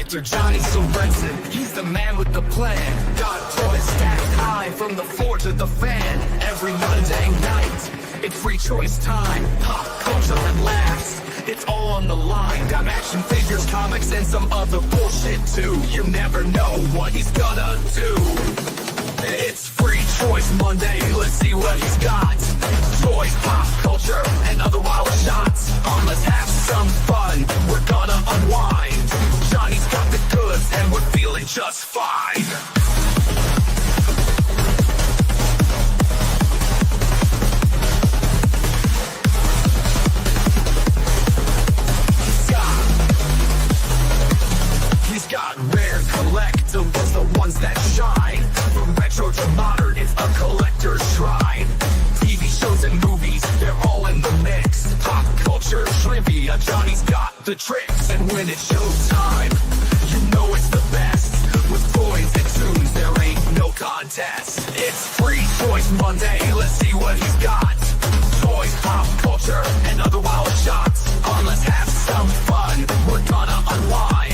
Collector Johnny Sorensen, he's the man with the plan. Got toys stacked high from the floor to the fan. Every Monday night, it's free choice time. Pop culture and laughs, it's all on the line. Got action figures, comics, and some other bullshit too. You never know what he's gonna do. It's free choice Monday, let's see what he's got. Toys, pop culture, and other wild shots. Let's have some fun, we're gonna unwind. Johnny's got the goods, and we're feeling just fine. He's got rare collectibles, the ones that shine. From retro to modern, it's a collector's shrine. TV shows and movies, they're all in the mix. Pop culture, trivia, Johnny's got the tricks. And when it's showtime, you know it's the best. With toys and tunes, there ain't no contest. It's free choice Monday, let's see what he's got. Toys, pop culture, and other wild shots. Let's have some fun, we're gonna unwind.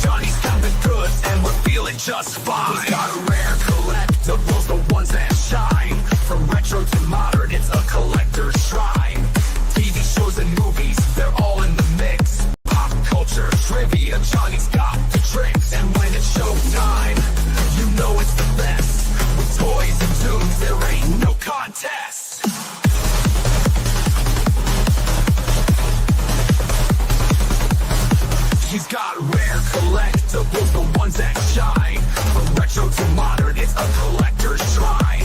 Johnny's got the goods, and we're feeling just fine. He's got rare collectibles, the ones that shine. From retro to modern, it's a collector's shrine. TV shows and movies, they're all in the mix. Pop culture, trivia, Johnny's got the tricks. And when it's showtime, you know it's the best. With toys and tunes, there ain't no contest. He's got rare collectibles, the ones that shine. From retro to modern, it's a collector's shrine.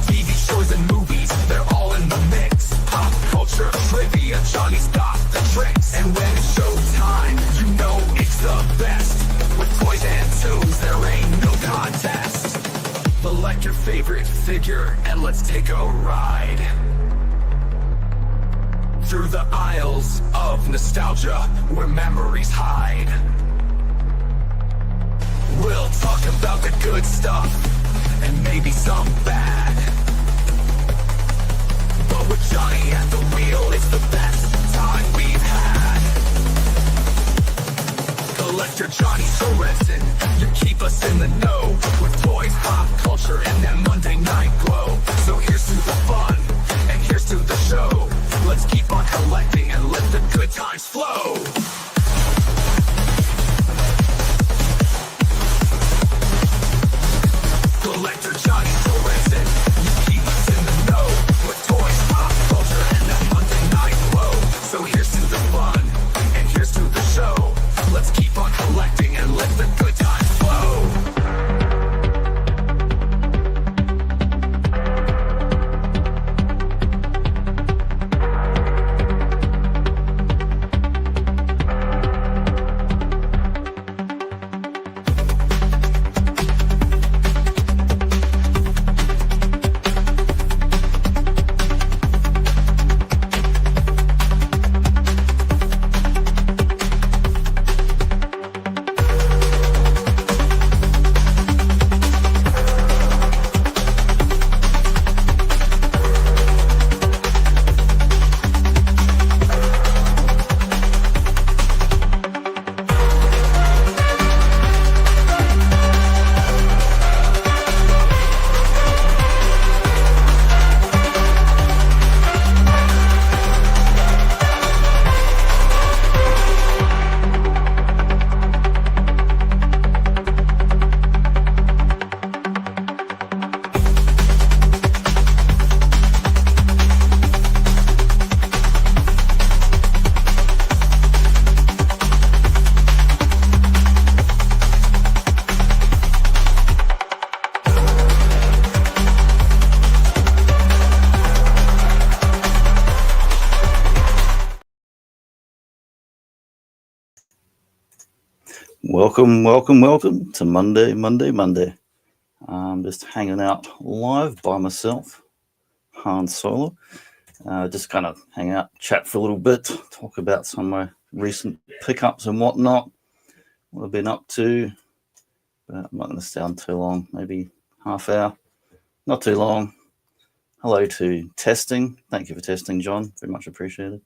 TV shows and movies, they're all in the mix. Pop culture, trivia, Johnny's got the tricks. And when it's showtime, you know it's the best. With toys and tunes, there ain't no contest. Select your favorite figure, and let's take a ride through the aisles of nostalgia, where memories hide. We'll talk about the good stuff, and maybe some bad. But with Johnny at the wheel, it's the best time we've had. Collector Johnny Sorensen, you keep us in the know. With toys, pop culture, and that Monday night glow. So here's to the fun, and here's to the show. Let's keep on collecting and let the good times flow. Collector Johnny Sorensen, you keep us in the know. With toys, pop culture, and that Monday night glow. So here's to the fun, and here's to the show. Let's keep on collecting and let the good times flow. Welcome to Monday. I'm just hanging out live by myself, Han Solo. Just kind of hang out, chat for a little bit, talk about some of my recent pickups and whatnot, what I've been up to. But I'm not going to stay on too long, maybe half hour, not too long. Hello to testing. Thank you for testing, John. Very much appreciated.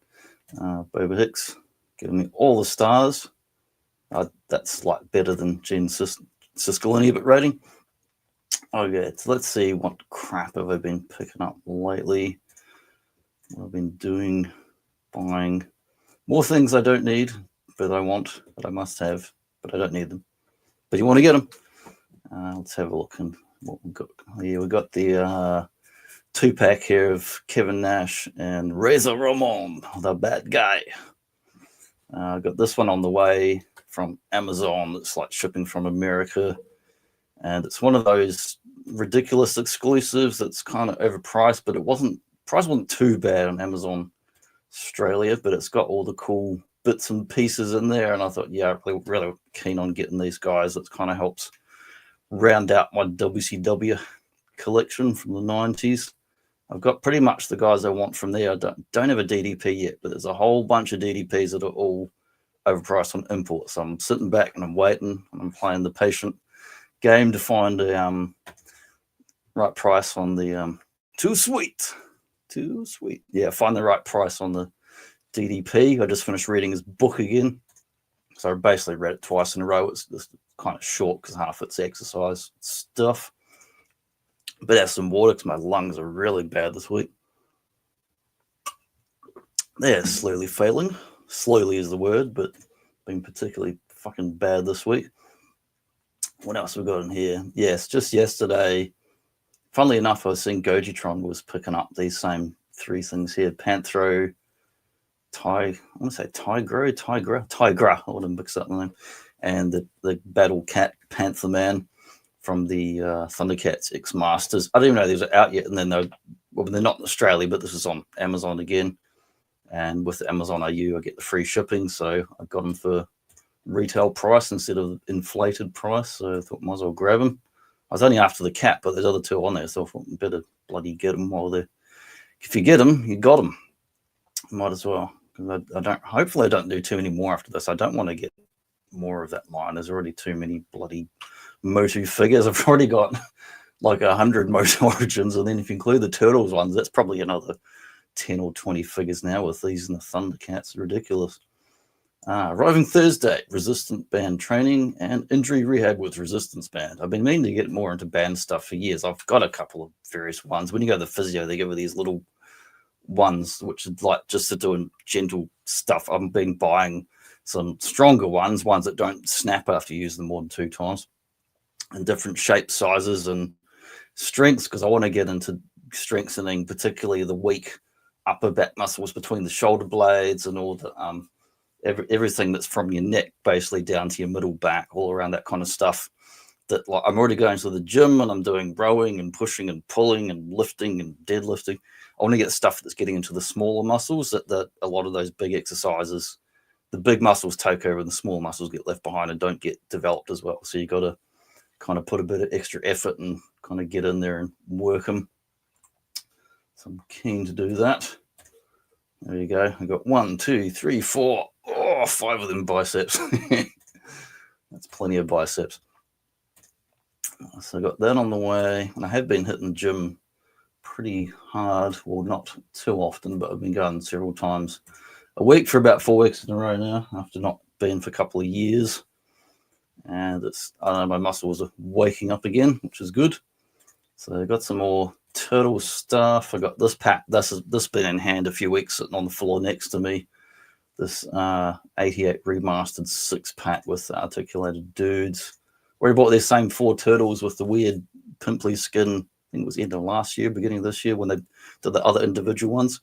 Boba Hicks giving me all the stars. That's like better than Gene Siskel inhibit rating. Okay, so let's see what crap have I been picking up lately. What I've been doing, buying more things I don't need, but I want, but I must have, but I don't need them. But you want to get them. Let's have a look and what we've got. Yeah, we've got the 2-pack here of Kevin Nash and Razor Ramon, the bad guy. I got this one on the way from Amazon. It's like shipping from America. And it's one of those ridiculous exclusives that's kind of overpriced, but price wasn't too bad on Amazon Australia, but it's got all the cool bits and pieces in there. And I thought, yeah, really keen on getting these guys. It kind of helps round out my WCW collection from the 90s. I've got pretty much the guys I want from there. I don't have a DDP yet, but there's a whole bunch of DDPs that are all overpriced on import. So I'm sitting back and I'm waiting and I'm playing the patient game to find the right price on the Too Sweet. Yeah, find the right price on the DDP. I just finished reading his book again. So I basically read it twice in a row. It's just kind of short because half it's exercise stuff. But have some water because my lungs are really bad this week. They're slowly failing. Slowly is the word, but been particularly fucking bad this week. What else we got in here? Yes, just yesterday, funnily enough, I was seeing Gojitron was picking up these same 3 things here. Panthro, Tigra. I want to mix up the name. And the Battle Cat Panther Man from the Thundercats X Masters. I didn't even know these are out yet, and then they're not in Australia, but this is on Amazon again. And with Amazon AU, I get the free shipping, so I got them for retail price instead of inflated price. So I thought might as well grab them. I was only after the cat, but there's other 2 on there, so I thought better bloody get them while they're. If you get them, you got them. Might as well. Hopefully, I don't do too many more after this. I don't want to get more of that line. There's already too many bloody Motu figures. I've already got like 100 Motu Origins, and then if you include the Turtles ones, that's probably another 10 or 20 figures now with these and the Thundercats. Ridiculous. Arriving Thursday, resistant band training and injury rehab with resistance band. I've been meaning to get more into band stuff for years. I've got a couple of various ones. When you go to the physio, they give you these little ones, which is like just to doing gentle stuff. I've been buying some stronger ones that don't snap after you use them more than 2 times, and different shape sizes and strengths, because I want to get into strengthening particularly the weak upper back muscles between the shoulder blades and all the everything that's from your neck basically down to your middle back, all around that kind of stuff. That like I'm already going to the gym and I'm doing rowing and pushing and pulling and lifting and deadlifting. I want to get stuff that's getting into the smaller muscles that a lot of those big exercises, the big muscles take over and the small muscles get left behind and don't get developed as well. So you got to kind of put a bit of extra effort and kind of get in there and work them. So I'm keen to do that. There you go. I got 1, 2, 3, 4. 5 of them biceps. That's plenty of biceps. So I got that on the way, and I have been hitting the gym pretty hard. Well, not too often, but I've been going several times a week for about 4 weeks in a row now, after not being for a couple of years. And I don't know, my muscles are waking up again, which is good. So I got some more turtle stuff. I got this pack. This been in hand a few weeks, sitting on the floor next to me. This 88 remastered 6-pack with articulated dudes. We bought these same 4 turtles with the weird pimply skin. I think it was end of last year, beginning of this year, when they did the other individual ones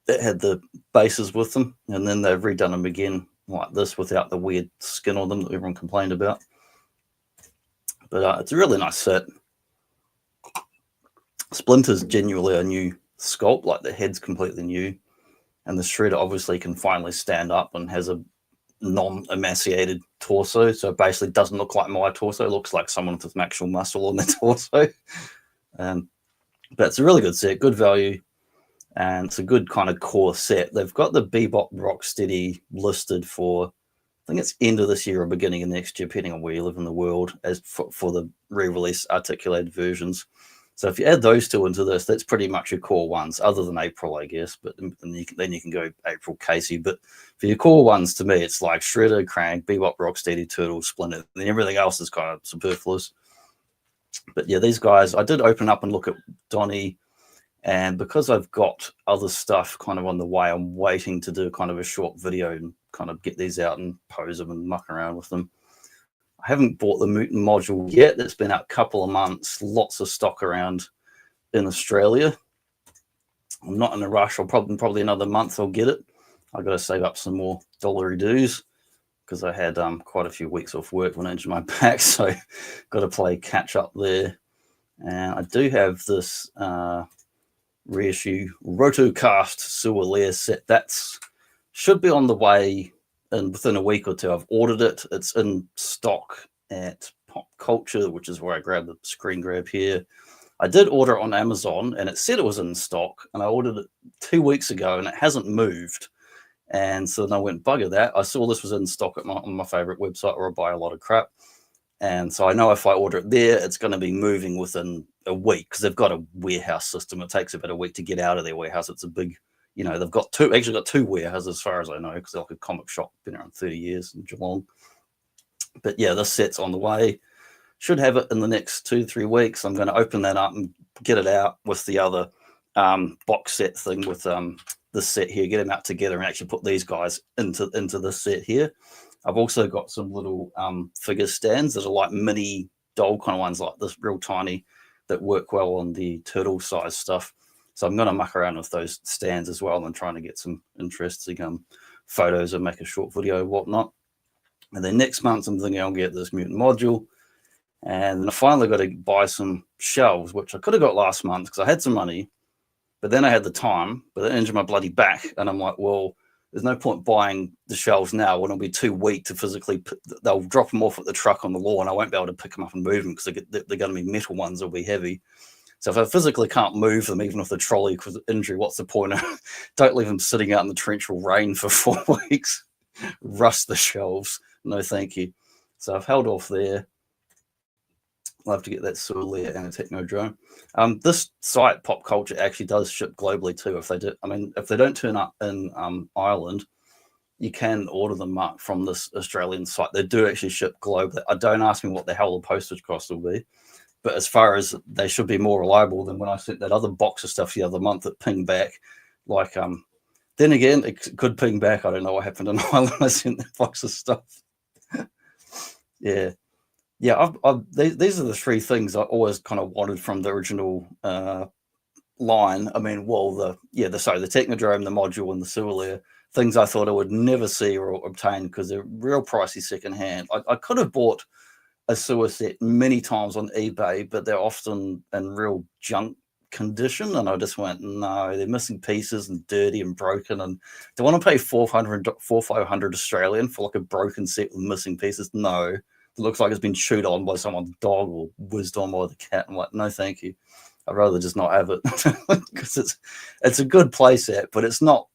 that had the bases with them, and then they've redone them again like this without the weird skin on them that everyone complained about. But it's a really nice set. Splinter's genuinely a new sculpt, like the head's completely new, and the Shredder obviously can finally stand up and has a non-emaciated torso, so it basically doesn't look like my torso. It looks like someone with some actual muscle on their torso. But it's a really good set, good value, and it's a good kind of core set. They've got the Bebop Rocksteady listed for, I think it's end of this year or beginning of next year, depending on where you live in the world, as for the re-release articulated versions. So if you add those two into this, that's pretty much your core ones, other than April, I guess. But then you can go April Casey. But for your core ones, to me, it's like Shredder, Crank, Bebop, Rocksteady, Turtle, Splinter, and everything else is kind of superfluous. But yeah, these guys, I did open up and look at Donnie, and because I've got other stuff kind of on the way, I'm waiting to do kind of a short video and kind of get these out and pose them and muck around with them. I haven't bought the Mutant module yet. It's been out a couple of months, lots of stock around in Australia. I'm not in a rush. I'll probably another month I'll get it. I've got to save up some more dollary dues because I had quite a few weeks off work when I injured my back, so got to play catch up there. And I do have this reissue Rotocast Sewer Lair set. That's should be on the way and within a week or two. I've ordered it. It's in stock at Pop Culture, which is where I grabbed the screen grab here. I did order it on Amazon, and it said it was in stock, and I ordered it 2 weeks ago, and it hasn't moved. And so then I went, bugger that. I saw this was in stock at on my favorite website where I buy a lot of crap. And so I know if I order it there, it's going to be moving within a week because they've got a warehouse system. It takes about a week to get out of their warehouse. It's a big, they've got two warehouses as far as I know, because they're like a comic shop, been around 30 years in Geelong. But yeah, this set's on the way. Should have it in the next 2 to 3 weeks. I'm going to open that up and get it out with the other box set thing with this set here, get them out together and actually put these guys into this set here. I've also got some little figure stands that are like mini doll kind of ones like this, real tiny, that work well on the turtle size stuff. So I'm going to muck around with those stands as well and trying to get some interesting photos and make a short video and whatnot. And then next month, I'm thinking I'll get this Mutant module. And I finally got to buy some shelves, which I could have got last month because I had some money, but then I had the time, but I injured my bloody back. And I'm like, well, there's no point buying the shelves now when it'll be too weak to physically, they'll drop them off at the truck on the lawn. I won't be able to pick them up and move them because they're going to be metal ones, they'll be heavy. So if I physically can't move them, even with the trolley because of injury, what's the point? Don't leave them sitting out in the torrential rain for 4 weeks. Rust the shelves. No, thank you. So I've held off there. I'll have to get that Sewer Lair and a Technodrome. This site, Pop Culture, actually does ship globally too. If they do, if they don't turn up in Ireland, you can order them up from this Australian site. They do actually ship globally. Don't ask me what the hell the postage cost will be, but as far as they should be more reliable than when I sent that other box of stuff the other month that pinged back. Like, then again, it could ping back. I don't know what happened in Ireland. I sent that box of stuff. Yeah. Yeah, these are the three things I always kind of wanted from the original line. The Technodrome, the module, and the Sewer Lair, things I thought I would never see or obtain because they're real pricey secondhand. I could have bought a sewer set many times on eBay, but they're often in real junk condition, and I just went, no, they're missing pieces and dirty and broken, and do I want to pay 400 Australian for like a broken set with missing pieces? No. It looks like it's been chewed on by someone's dog or whizzed on by the cat. I'm like, no, thank you. I'd rather just not have it because it's a good play set, but it's not,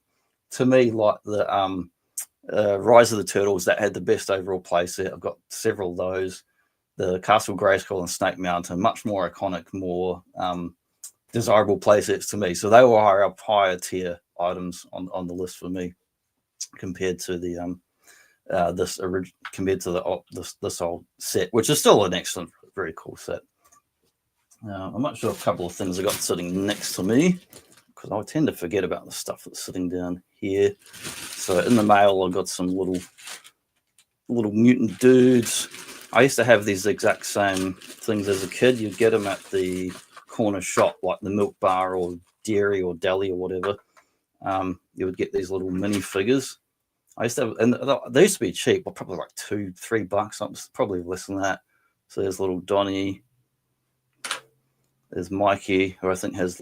to me, like the Rise of the Turtles that had the best overall play set. I've got several of those. The Castle Grayskull and Snake Mountain, much more iconic, more desirable play sets to me. So they were higher tier items on the list for me compared to the this old set, which is still an excellent, very cool set. I'm not sure a couple of things I got sitting next to me because I tend to forget about the stuff that's sitting down here. So in the mail, I got some little mutant dudes. I used to have these exact same things as a kid. You'd get them at the corner shop, like the Milk Bar or Dairy or Deli or whatever. You would get these little mini figures. I used to have, and they used to be cheap, but probably like $2-3, probably less than that. So there's little Donnie. There's Mikey, who I think has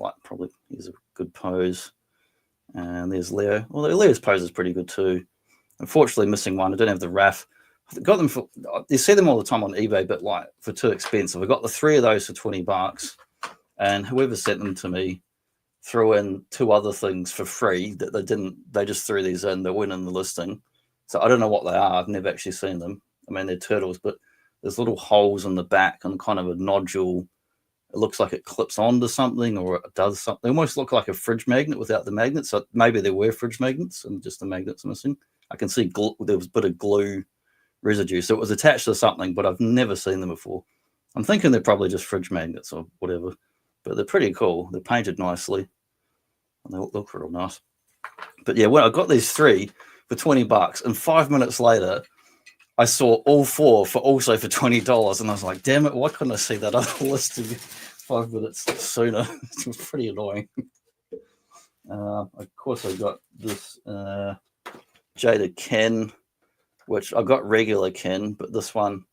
he's a good pose. And there's Leo. Well, Leo's pose is pretty good too. Unfortunately, missing one. I don't have the RAF. I got them for, you see them all the time on eBay, but like for too expensive. I got the 3 of those for $20, and whoever sent them to me threw in 2 other things for free that they just threw these in. They weren't in the listing. So I don't know what they are. I've never actually seen them. They're turtles, but there's little holes in the back and kind of a nodule it looks like it clips onto something or it does something. They almost look like a fridge magnet without the magnet. So maybe there were fridge magnets and just the magnets missing. I can see there was a bit of glue residue. So it was attached to something, but I've never seen them before. I'm thinking they're probably just fridge magnets or whatever, but they're pretty cool. They're painted nicely and they look real nice. But yeah, when I got these 3 for $20 and 5 minutes later, I saw all 4 also for $20, and I was like, damn it, why couldn't I see that other listing 5 minutes sooner? It was pretty annoying. Of course, I got this Jada Ken, which I got regular Ken, but this one,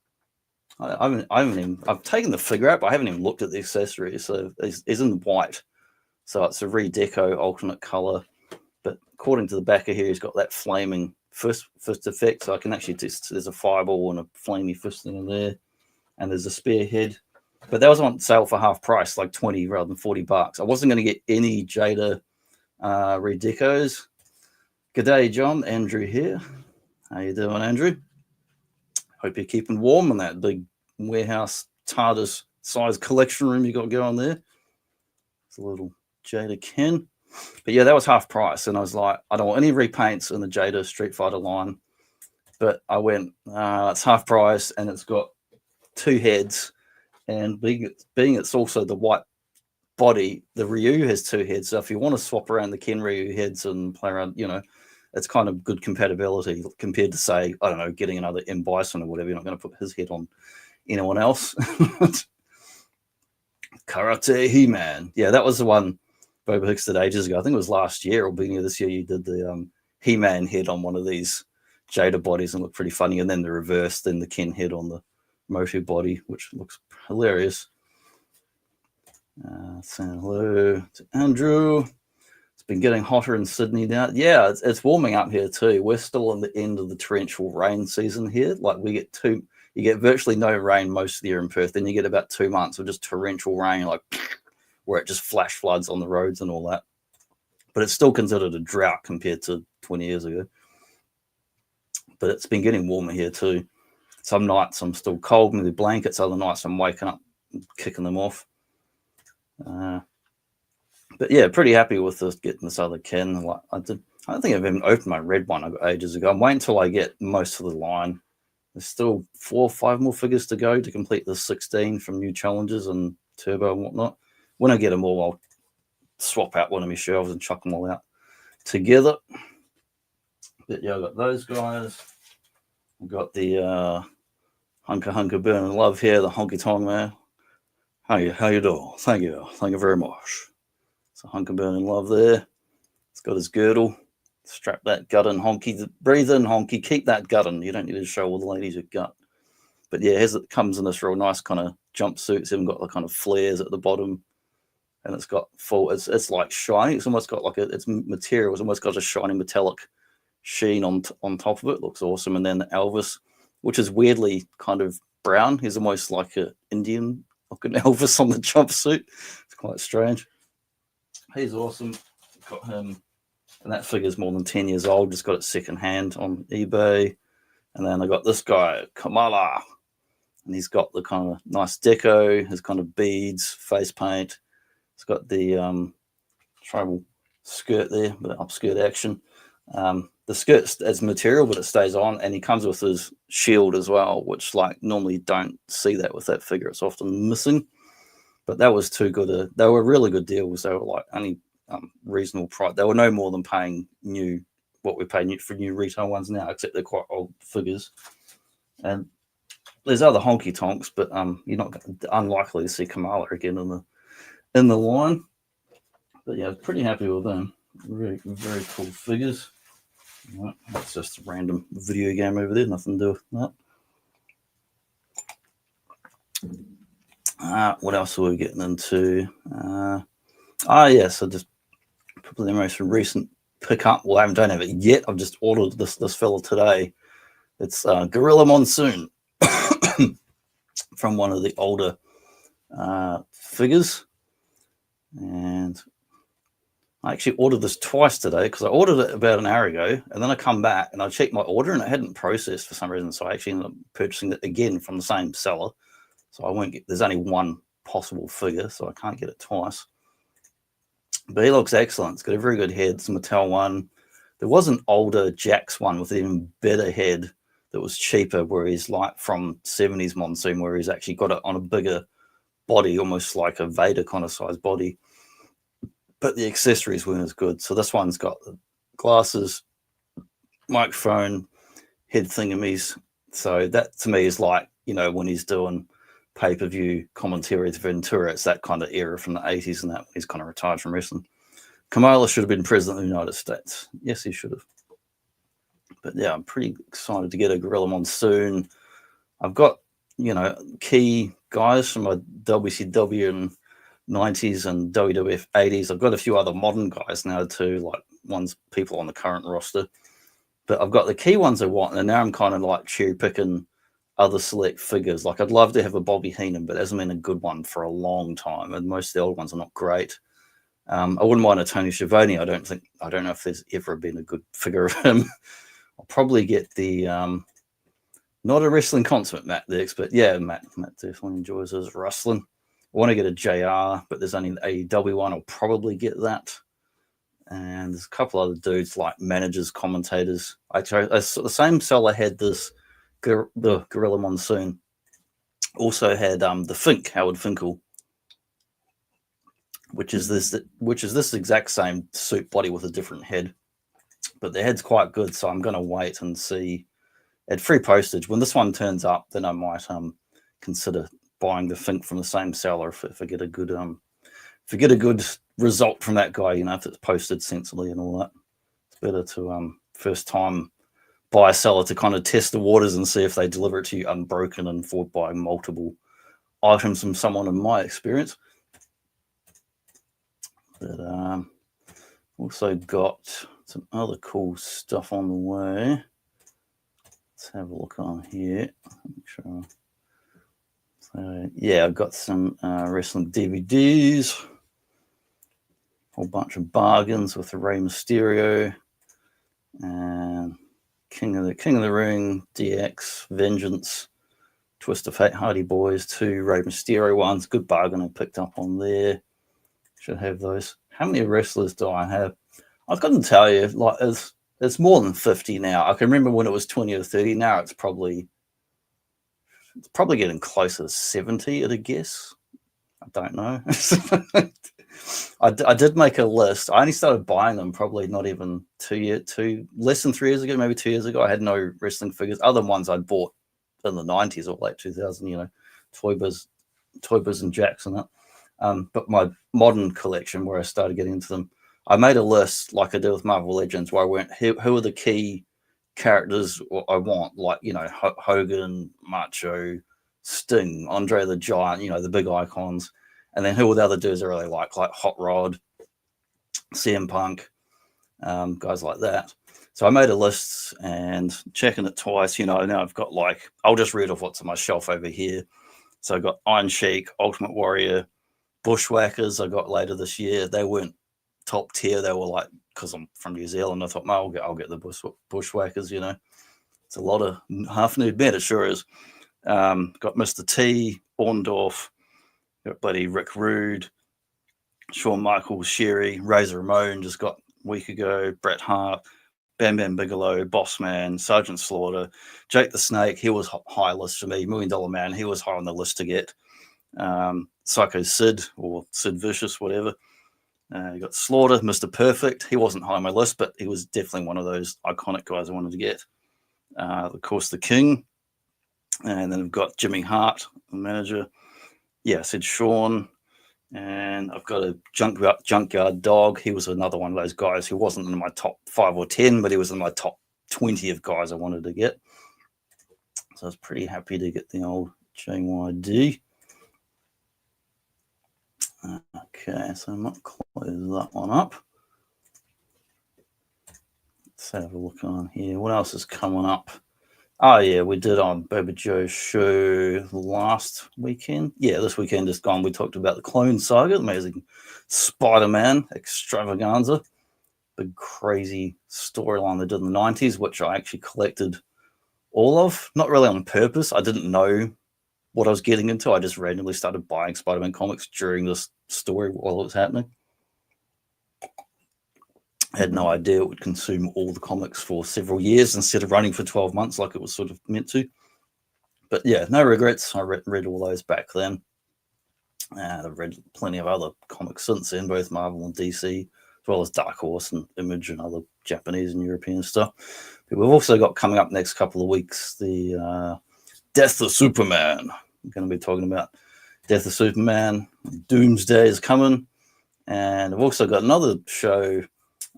I've taken the figure out, but I haven't even looked at the accessories. So it's in white. So it's a redeco alternate color. But according to the back of here, he's got that flaming fist effect. So I can actually there's a fireball and a flamey fist in there. And there's a spearhead. But that was on sale for half price, like 20 rather than $40. I wasn't going to get any Jada redecos. G'day, John. Andrew here. How you doing, Andrew? Hope you're keeping warm in that big warehouse TARDIS size collection room you got going there. It's a little Jada Ken. But yeah, that was half price. And I was like, I don't want any repaints in the Jada Street Fighter line. But I went, it's half price and it's got 2 heads. And being it's also the white body, the Ryu has 2 heads. So if you want to swap around the Ken Ryu heads and play around, it's kind of good compatibility compared to, say, I don't know, getting another M. Bison or whatever. You're not going to put his head on anyone else. Karate He-Man. Yeah, that was the one Boba Hicks did ages ago. I think it was last year or beginning of this year. You did the He-Man head on one of these Jada bodies and looked pretty funny. And then the reverse, then the Ken head on the Motu body, which looks hilarious. Saying hello to Andrew. It's been getting hotter in Sydney now. Yeah, it's warming up here too. We're still in the end of the torrential rain season here. Like you get virtually no rain most of the year in Perth. Then you get about 2 months of just torrential rain, like where it just flash floods on the roads and all that. But it's still considered a drought compared to 20 years ago. But it's been getting warmer here too. Some nights I'm still cold with the blankets. Other nights I'm waking up and kicking them off. But yeah, pretty happy with this, getting this other Ken. Like I don't think I've even opened my red one. I got ages ago. I'm waiting until I get most of the line. There's still 4 or 5 more figures to go to complete the 16 from new challenges and turbo and whatnot. When I get them all, I'll swap out one of my shelves and chuck them all out together. But yeah, I got those guys. I've got the Hunker Burning Love here, the Honky Tonk Man. How you doing? Thank you very much. So Hunker Burning Love there. It's got his girdle. Strap that gut in, Honky. Breathe in, Honky. Keep that gut in. You don't need to show all the ladies your gut. But yeah, it comes in this real nice kind of jumpsuit. It's even got the kind of flares at the bottom. And it's got full, it's like shiny. It's almost got like it's material. It's almost got a shiny metallic sheen on top of it. Looks awesome. And then the Elvis, which is weirdly kind of brown. He's almost like an Indian looking Elvis on the jumpsuit. It's quite strange. He's awesome. Got him. And that figure's more than 10 years old. Just got it secondhand on eBay. And then I got this guy, Kamala. And he's got the kind of nice deco, his kind of beads, face paint. It's got the tribal skirt there, but upskirt action. The skirt is material, but it stays on. And he comes with his shield as well, which like normally don't see that with that figure. It's often missing. But that was too good. They were really good deals. They were like only reasonable price. They were no more than paying what we pay for new retail ones now, except they're quite old figures. And there's other honky tonks, but you're not unlikely to see Kamala again in the line. But yeah, pretty happy with them. Very, very cool figures. Right, that's just a random video game over there. Nothing to do with that. What else are we getting into? Yes, I just probably the most recent pickup. Well, I don't have it yet. I've just ordered this fella today. It's Gorilla Monsoon from one of the older figures. And I actually ordered this twice today because I ordered it about an hour ago, and then I come back and I checked my order and it hadn't processed for some reason. So I actually ended up purchasing it again from the same seller. So I won't get, there's only one possible figure, so I can't get it twice. But he looks excellent. It's got a very good head. It's a Mattel one. There was an older Jax one with an even better head that was cheaper, where he's like from 70s Monsoon, where he's actually got it on a bigger body, almost like a Vader kind of size body. But the accessories weren't as good. So this one's got the glasses, microphone, head thingamies. So that to me is like, you know, when he's doing pay-per-view commentary with Ventura, it's that kind of era from the 80s and that he's kind of retired from wrestling. Kamala should have been president of the United States. Yes, he should have. But yeah, I'm pretty excited to get a Gorilla Monsoon. I've got, you know, key guys from my WCW and 90s and WWF 80s. I've got a few other modern guys now too, like ones people on the current roster. But I've got the key ones I want, and now I'm kind of like cherry picking other select figures. Like I'd love to have a Bobby Heenan, but it hasn't been a good one for a long time, and most of the old ones are not great. I wouldn't mind a Tony Schiavone. I don't know if there's ever been a good figure of him. I'll probably get the not a wrestling consummate Matt Dix, but yeah, Matt definitely enjoys his wrestling. I want to get a JR, but there's only an AEW one. I'll probably get that. And there's a couple other dudes like managers, commentators. The same seller had the Gorilla Monsoon. Also had the Fink, Howard Finkel, which is this exact same suit body with a different head. But the head's quite good, so I'm going to wait and see at free postage. When this one turns up, then I might consider buying the Fink from the same seller if I get a good result from that guy, you know, if it's posted sensibly and all that. It's better to first time buy a seller to kind of test the waters and see if they deliver it to you unbroken and for buying multiple items from someone in my experience. But also got some other cool stuff on the way. Let's have a look on here. Make sure. So yeah, I've got some wrestling DVDs. Whole bunch of bargains with the Rey Mysterio and King of the Ring, DX, Vengeance, Twist of Fate, Hardy Boys, 2 Rey Mysterio ones. Good bargain I picked up on there. Should have those. How many wrestlers do I have? I couldn't tell you. Like it's more than 50 now. I can remember when it was 20 or 30. Now it's probably getting closer to 70 at a guess. I don't know. I did make a list. I only started buying them probably not even less than 3 years ago, maybe 2 years ago. I had no wrestling figures. Other ones I'd bought in the 90s or late 2000, you know, Toy Biz and Jacks and that. But my modern collection, where I started getting into them, I made a list like I did with Marvel Legends, where I went, who are the key characters I want, like, you know, Hogan, Macho, Sting, Andre the Giant, you know, the big icons. And then who are the other dudes I really like Hot Rod, CM Punk, guys like that. So I made a list and checking it twice, you know, now I've got like, I'll just read off what's on my shelf over here. So I got Iron Sheik, Ultimate Warrior, Bushwhackers I got later this year. They weren't top tier. They were like, because I'm from New Zealand, I thought, no, I'll get the Bushwhackers, you know. It's a lot of half nude men, it sure is. Got Mr. T, Orndorff, got bloody Rick Rude, Shawn Michaels, Sherry, Razor Ramon just got a week ago, Bret Hart, Bam Bam Bigelow, Bossman, Sergeant Slaughter, Jake the Snake, he was high list for me, $1 Million Man, he was high on the list to get. Psycho Sid or Sid Vicious, whatever. You got Slaughter, Mr. Perfect. He wasn't high on my list, but he was definitely one of those iconic guys I wanted to get. Of course, the King. And then I've got Jimmy Hart, the manager. Yeah, I said Sean. And I've got a Junkyard Dog. He was another one of those guys who wasn't in my top 5 or 10, but he was in my top 20 of guys I wanted to get. So I was pretty happy to get the old JYD. Okay, so I might close that one up. Let's have a look on here. What else is coming up? Oh, yeah, we did on Boba Joe's show last weekend. Yeah, this weekend just gone. We talked about the Clone Saga, amazing Spider-Man extravaganza. Big, crazy storyline they did in the 90s, which I actually collected all of. Not really on purpose. I didn't know what I was getting into. I just randomly started buying Spider-Man comics during this story while it was happening. I had no idea it would consume all the comics for several years instead of running for 12 months like it was sort of meant to. But yeah, no regrets. I read all those back then. I've read plenty of other comics since then, both Marvel and DC, as well as Dark Horse and Image and other Japanese and European stuff. But we've also got coming up next couple of weeks the Death of Superman. We're going to be talking about Death of Superman. Doomsday is coming. And I've also got another show.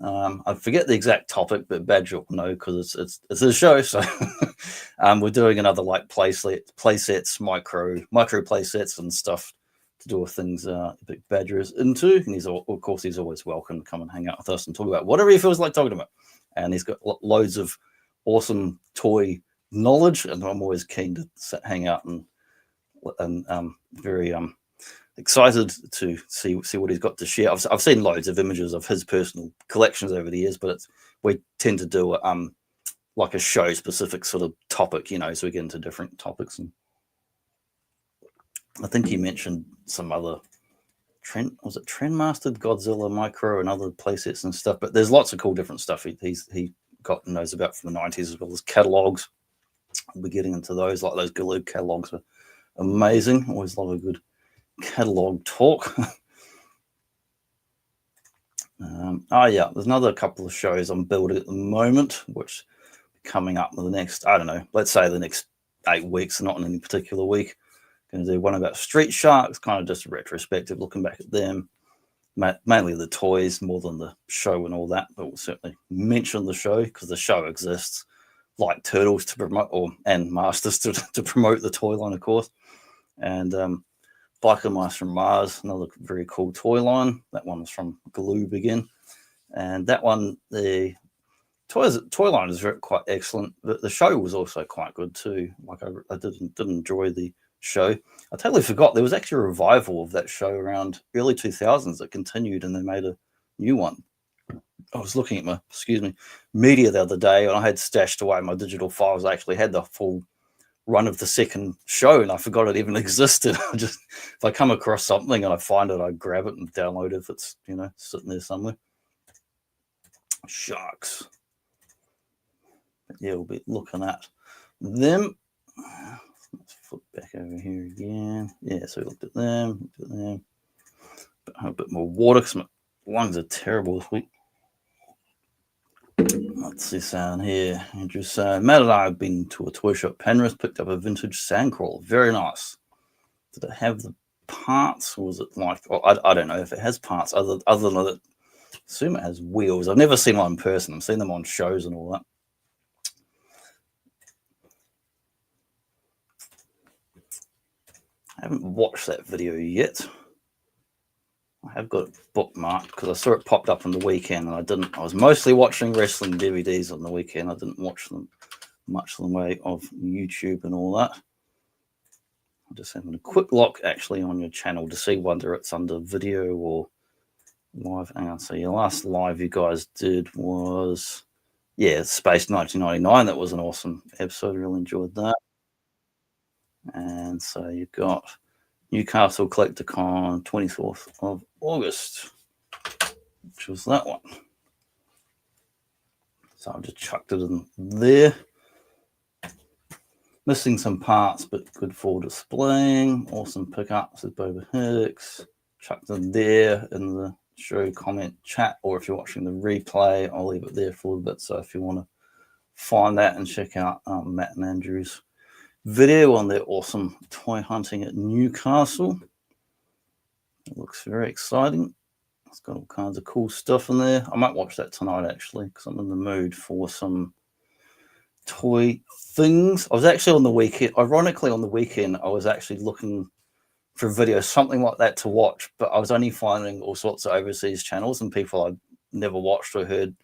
I forget the exact topic, but Badger will know because it's a show. So we're doing another like play sets, micro play sets and stuff to do with things Big Badger is into. And he's always welcome to come and hang out with us and talk about whatever he feels like talking about. And he's got loads of awesome toy knowledge, and I'm always keen to hang out and very excited to see what he's got to share. I've seen loads of images of his personal collections over the years, but we tend to do like a show specific sort of topic, so we get into different topics. And I think he mentioned some other Trendmastered Godzilla Micro and other playsets and stuff, but there's lots of cool different stuff he got and knows about from the 90s, as well as catalogs. We'll be getting into those, like those Galoob catalogs are amazing. Always love a good catalog talk. There's another couple of shows I'm building at the moment, which coming up in the next, I don't know, let's say the next 8 weeks, not in any particular week. Going to do one about Street Sharks, kind of just a retrospective, looking back at them, mainly the toys more than the show and all that, but we'll certainly mention the show because the show exists, like Turtles to promote, and Masters to promote the toy line, of course. And Biker Mice from Mars, another very cool toy line. That one was from Galoob again. And that one, the toy line is quite excellent. The show was also quite good too. Like I did enjoy the show. I totally forgot there was actually a revival of that show around early 2000s that continued, and they made a new one. I was looking at my media the other day, and I had stashed away my digital files. I actually had the full run of the second show, and I forgot it even existed. If I come across something and I find it, I grab it and download it if it's sitting there somewhere. Sharks. But yeah, we'll be looking at them. Let's flip back over here again. Yeah, so we looked at them. But a bit more water because my lungs are terrible this week. What's this down here? Just Matt and I have been to a toy shop, Penrith, picked up a vintage Sandcrawler. Very nice. Did it have the parts, or was it like? I don't know if it has parts other than that. I assume it has wheels. I've never seen one in person. I've seen them on shows and all that. I haven't watched that video yet. I have got it bookmarked because I saw it popped up on the weekend, and I was mostly watching wrestling DVDs on the weekend. I didn't watch them much in the way of YouTube and all that. I'm just having a quick look actually on your channel to see whether it's under video or live. Hang on, so your last live you guys did was, Space 1999. That was an awesome episode. Really enjoyed that. And so you've got Newcastle Collecticon 24th of August, which was that one. So I've just chucked it in there. Missing some parts, but good for displaying. Awesome pickups with Boba Hicks. Chucked in there in the show comment chat, or if you're watching the replay, I'll leave it there for a little bit. So if you want to find that and check out Matt and Andrew's video on their awesome toy hunting at Newcastle. It looks very exciting. It's got all kinds of cool stuff in there. I might watch that tonight actually because I'm in the mood for some toy things. I was actually on the weekend, ironically on the weekend, I was actually looking for videos, something like that to watch, but I was only finding all sorts of overseas channels and people I'd never watched or heard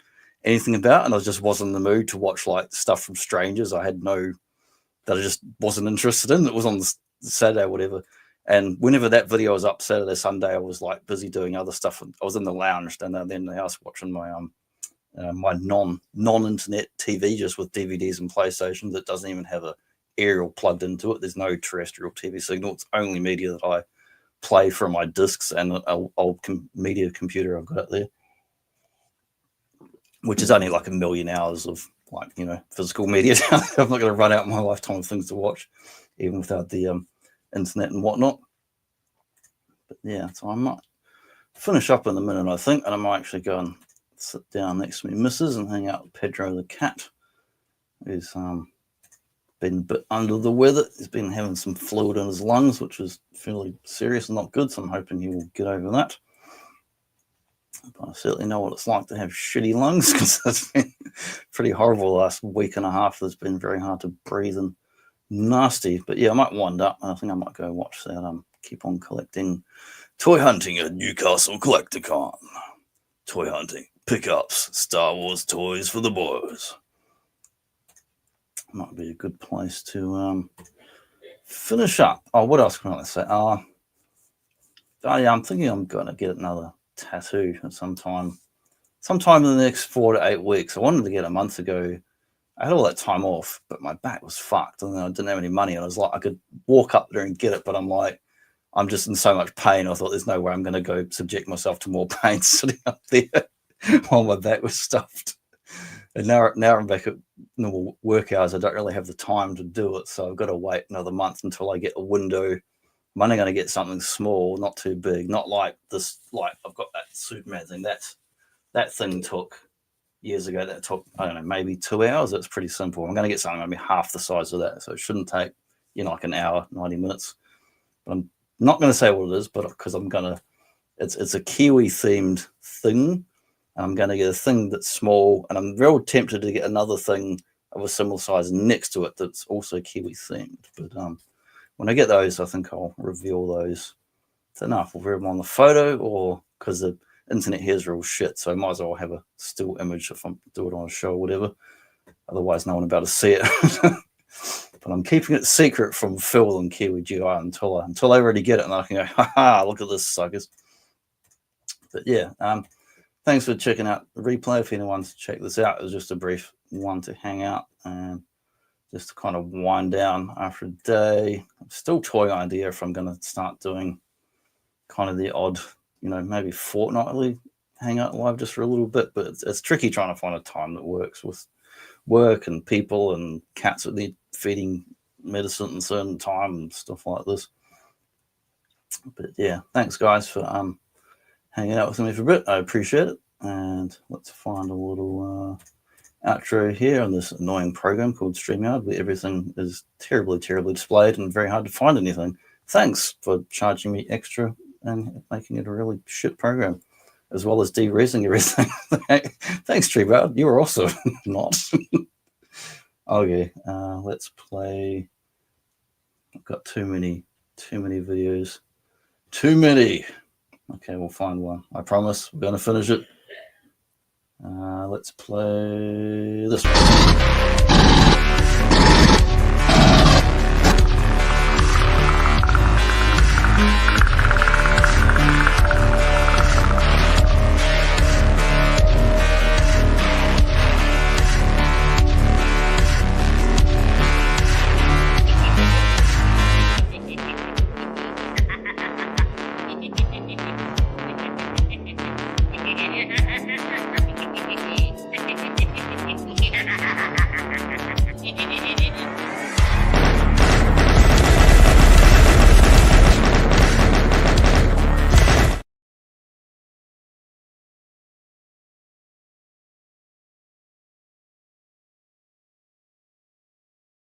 anything about, and I just wasn't in the mood to watch like stuff from strangers that I just wasn't interested in. It was on Saturday or whatever. And whenever that video was up, Saturday, Sunday, I was like busy doing other stuff. I was in the lounge and then in the house watching my my non-internet TV just with DVDs and PlayStation that doesn't even have a aerial plugged into it. There's no terrestrial TV signal. It's only media that I play from my discs and an old media computer I've got out there, which is only like 1 million hours of like, you know, physical media. I'm not going to run out my lifetime of things to watch, even without the internet and whatnot. But yeah, so I might finish up in a minute, I think, and I might actually go and sit down next to me missus and hang out with Pedro the cat, who's been a bit under the weather. He's been having some fluid in his lungs, which is fairly serious and not good, so I'm hoping he will get over that. But I certainly know what it's like to have shitty lungs, because it's been pretty horrible the last week and a half. It's been very hard to breathe and nasty. But yeah, I might wind up, and I think I might go watch that. Keep on collecting, toy hunting at Newcastle Collecticon. Toy hunting, pickups, Star Wars toys for the boys. Might be a good place to finish up. Oh, what else can I say? Yeah, I'm thinking I'm going to get another tattoo at sometime in the next 4 to 8 weeks. I wanted to get a month ago. I had all that time off, but my back was fucked, and I didn't have any money. And I was like, I could walk up there and get it, but I'm like, I'm just in so much pain. I thought, there's no way I'm going to go subject myself to more pain sitting up there while my back was stuffed. And now I'm back at normal work hours. I don't really have the time to do it, so I've got to wait another month until I get a window. I'm only going to get something small, not too big, not like this. Like I've got that Superman thing. That thing took years ago. That took, I don't know, maybe 2 hours. It's pretty simple. I'm going to get something maybe half the size of that, so it shouldn't take, you know, like an hour, 90 minutes. But I'm not going to say what it is, but because it's a Kiwi themed thing. And I'm going to get a thing that's small, and I'm real tempted to get another thing of a similar size next to it that's also Kiwi themed. But when I get those, I think I'll reveal those. I don't know if I'll reveal them on the photo, or because the internet here is real shit, so I might as well have a still image if I do it on a show or whatever. Otherwise, no one will be able to see it. But I'm keeping it secret from Phil and Kiwi GI until I already get it, and I can go, haha, look at this, suckers. But yeah, thanks for checking out the replay. If anyone wants to check this out, it was just a brief one to hang out and just to kind of wind down after a day. I'm still toying idea if I'm going to start doing kind of the odd, you know, maybe fortnightly hangout live just for a little bit, but it's tricky trying to find a time that works with work and people and cats that need feeding medicine at a certain time and stuff like this. But yeah, thanks guys for hanging out with me for a bit. I appreciate it. And let's find a little outro here on this annoying program called StreamYard, where everything is terribly, terribly displayed and very hard to find anything. Thanks for charging me extra and making it a really shit program, as well as de-resing everything. Thanks, StreamYard. You were also not. Okay, let's play. I've got too many videos. Too many. Okay, we'll find one. I promise. We're going to finish it. Let's play this one.